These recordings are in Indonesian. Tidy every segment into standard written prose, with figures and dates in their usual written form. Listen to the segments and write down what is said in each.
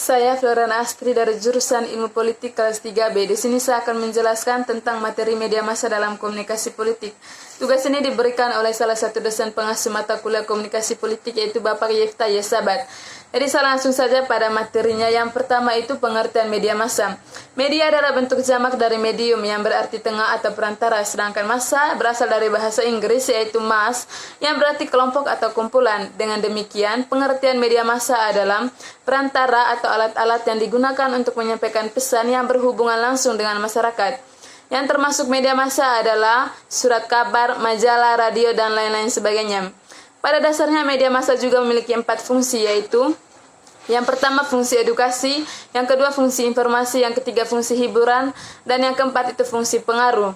Saya Florana Astri dari jurusan Ilmu Politik kelas 3B. Di sini saya akan menjelaskan tentang materi media massa dalam komunikasi politik. Tugas ini diberikan oleh salah satu dosen pengasuh mata kuliah komunikasi politik, yaitu Bapak Yefta Yesabat. Jadi saya langsung saja pada materinya. Yang pertama itu pengertian media massa. Media adalah bentuk jamak dari medium yang berarti tengah atau perantara, sedangkan massa berasal dari bahasa Inggris yaitu mass yang berarti kelompok atau kumpulan. Dengan demikian, pengertian media massa adalah perantara atau alat-alat yang digunakan untuk menyampaikan pesan yang berhubungan langsung dengan masyarakat. Yang termasuk media massa adalah surat kabar, majalah, radio, dan lain-lain sebagainya. Pada dasarnya media massa juga memiliki 4 fungsi, yaitu yang pertama fungsi edukasi, yang kedua fungsi informasi, yang ketiga fungsi hiburan, dan yang keempat itu fungsi pengaruh.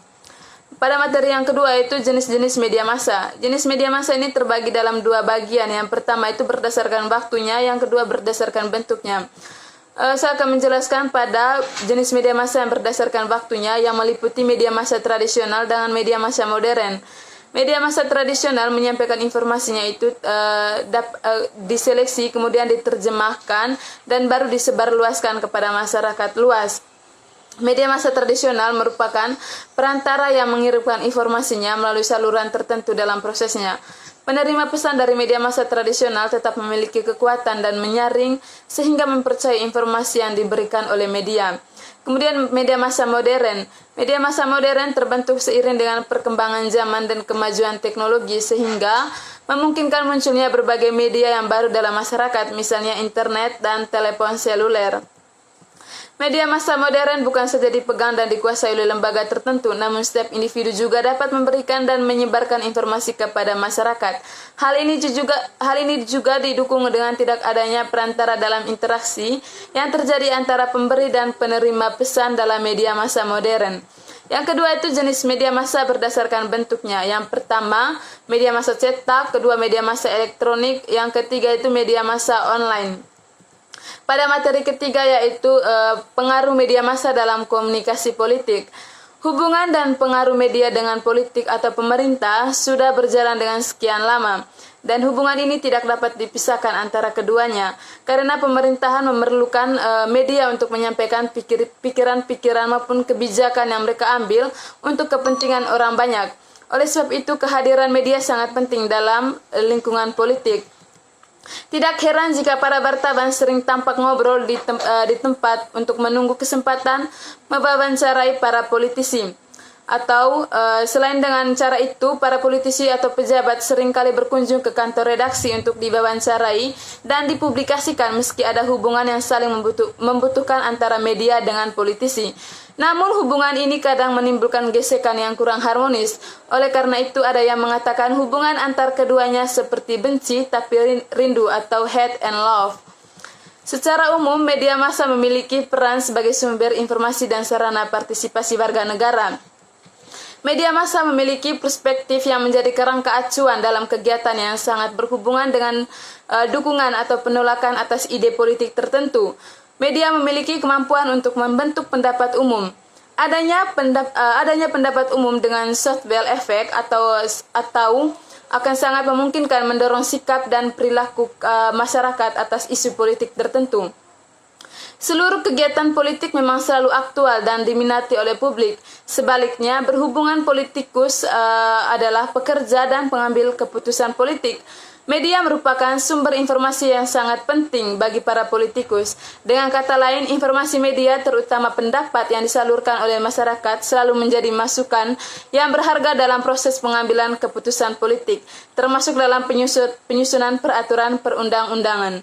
Pada materi yang kedua itu jenis-jenis media massa. Jenis media massa ini terbagi dalam 2 bagian. Yang pertama itu berdasarkan waktunya, yang kedua berdasarkan bentuknya. Saya akan menjelaskan pada jenis media massa yang berdasarkan waktunya, yang meliputi media massa tradisional dengan media massa modern. Media massa tradisional menyampaikan informasinya itu diseleksi, kemudian diterjemahkan, dan baru disebarluaskan kepada masyarakat luas. Media massa tradisional merupakan perantara yang mengirimkan informasinya melalui saluran tertentu dalam prosesnya. Penerima pesan dari media massa tradisional tetap memiliki kekuatan dan menyaring sehingga mempercayai informasi yang diberikan oleh media. Kemudian media massa modern. Media massa modern terbentuk seiring dengan perkembangan zaman dan kemajuan teknologi sehingga memungkinkan munculnya berbagai media yang baru dalam masyarakat, misalnya internet dan telepon seluler. Media massa modern bukan saja dipegang dan dikuasai oleh lembaga tertentu, namun setiap individu juga dapat memberikan dan menyebarkan informasi kepada masyarakat. Hal ini juga didukung dengan tidak adanya perantara dalam interaksi yang terjadi antara pemberi dan penerima pesan dalam media massa modern. Yang kedua itu jenis media massa berdasarkan bentuknya. Yang pertama, media massa cetak, kedua media massa elektronik, yang ketiga itu media massa online. Pada materi ketiga yaitu pengaruh media massa dalam komunikasi politik. Hubungan dan pengaruh media dengan politik atau pemerintah sudah berjalan dengan sekian lama, dan hubungan ini tidak dapat dipisahkan antara keduanya, karena pemerintahan memerlukan media untuk menyampaikan pikiran-pikiran maupun kebijakan yang mereka ambil untuk kepentingan orang banyak. Oleh sebab itu, kehadiran media sangat penting dalam lingkungan politik. Tidak heran jika para wartawan sering tampak ngobrol di tempat untuk menunggu kesempatan mewawancarai para politisi. Atau selain dengan cara itu, para politisi atau pejabat seringkali berkunjung ke kantor redaksi untuk diwawancarai dan dipublikasikan meski ada hubungan yang saling membutuhkan antara media dengan politisi. Namun hubungan ini kadang menimbulkan gesekan yang kurang harmonis. Oleh karena itu ada yang mengatakan hubungan antar keduanya seperti benci tapi rindu atau hate and love. Secara umum, media massa memiliki peran sebagai sumber informasi dan sarana partisipasi warga negara. Media massa memiliki perspektif yang menjadi kerangka acuan dalam kegiatan yang sangat berhubungan dengan dukungan atau penolakan atas ide politik tertentu. Media memiliki kemampuan untuk membentuk pendapat umum. Adanya pendapat umum dengan software effect atau akan sangat memungkinkan mendorong sikap dan perilaku masyarakat atas isu politik tertentu. Seluruh kegiatan politik memang selalu aktual dan diminati oleh publik. Sebaliknya, berhubungan politikus adalah pekerja dan pengambil keputusan politik. Media merupakan sumber informasi yang sangat penting bagi para politikus. Dengan kata lain, informasi media, terutama pendapat yang disalurkan oleh masyarakat, selalu menjadi masukan yang berharga dalam proses pengambilan keputusan politik, termasuk dalam penyusunan peraturan perundang-undangan.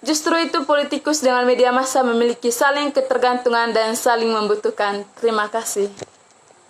Justru itu, politikus dengan media massa memiliki saling ketergantungan dan saling membutuhkan. Terima kasih.